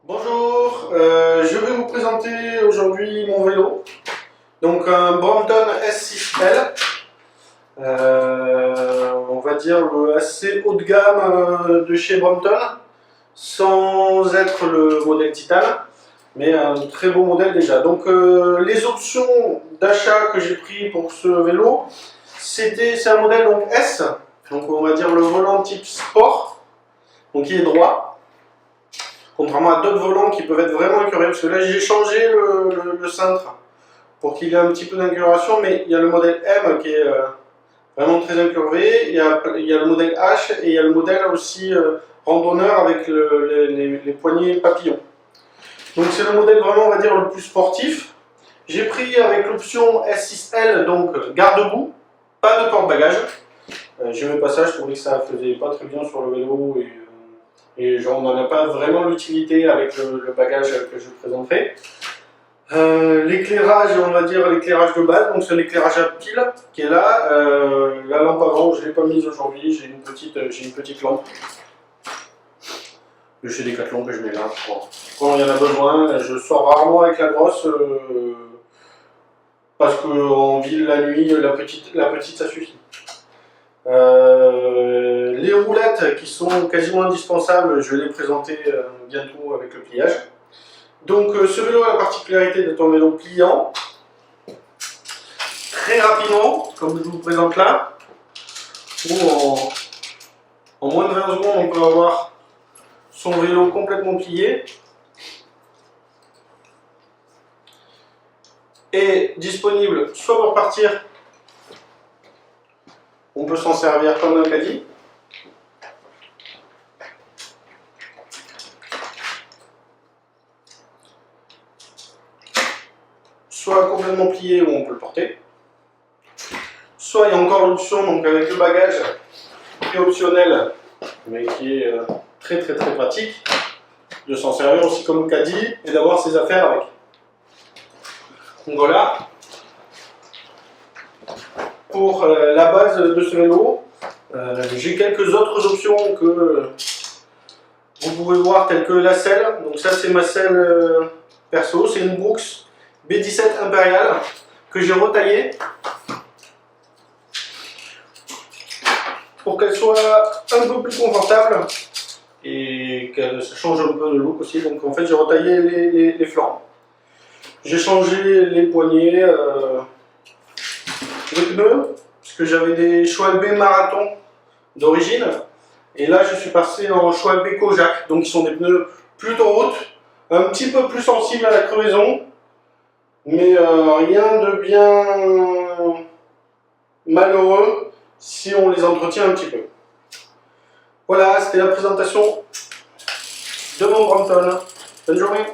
Bonjour, je vais vous présenter aujourd'hui mon vélo. Donc un Brompton S6L, on va dire assez haut de gamme de chez Brompton, sans être le modèle titane, mais un très beau modèle déjà. Donc les options d'achat que j'ai pris pour ce vélo, c'est un modèle donc S, donc on va dire le volant type sport, donc il est droit. Contrairement à d'autres volants qui peuvent être vraiment incurvés, parce que là j'ai changé le cintre pour qu'il ait un petit peu d'incurvation, mais il y a le modèle M qui est vraiment très incurvé, il y a le modèle H et il y a le modèle aussi randonneur avec les poignées papillons. Donc c'est le modèle vraiment, on va dire, le plus sportif. J'ai pris avec l'option S6L, donc garde-boue, pas de porte-bagages. J'ai mis pas ça, je trouvais que ça faisait pas très bien sur le vélo et genre, on n'en a pas vraiment l'utilité avec le bagage que je vous présenterai. L'éclairage, on va dire l'éclairage de base, donc c'est l'éclairage à pile qui est là. La lampe avant, je ne l'ai pas mise aujourd'hui, j'ai une petite lampe de chez Decathlon que je mets là. Quand il y en a besoin, je sors rarement avec la brosse parce qu'en ville la nuit, la petite ça suffit. Les roulettes qui sont quasiment indispensables, je vais les présenter bientôt avec le pliage. Donc ce vélo a la particularité d'être un vélo pliant, très rapidement, comme je vous présente là, où en moins de 20 secondes on peut avoir son vélo complètement plié et disponible soit pour partir. On peut s'en servir comme un caddie. Soit complètement plié où on peut le porter. Soit il y a encore l'option donc avec le bagage qui est optionnel mais qui est très pratique de s'en servir aussi comme caddie et d'avoir ses affaires avec. Donc voilà pour la base de ce vélo. J'ai quelques autres options que vous pouvez voir, telles que la selle. Donc ça c'est ma selle perso, c'est une Brooks B17 Impérial que j'ai retaillée pour qu'elle soit un peu plus confortable et qu'elle change un peu de look aussi. Donc en fait j'ai retaillé les flancs, j'ai changé les poignées, les pneus, parce que j'avais des Schwalbe Marathon d'origine, et là je suis passé en Schwalbe Kojak, donc ils sont des pneus plutôt route, un petit peu plus sensibles à la crevaison, mais rien de bien malheureux si on les entretient un petit peu. Voilà, c'était la présentation de mon Brompton. Bonne journée.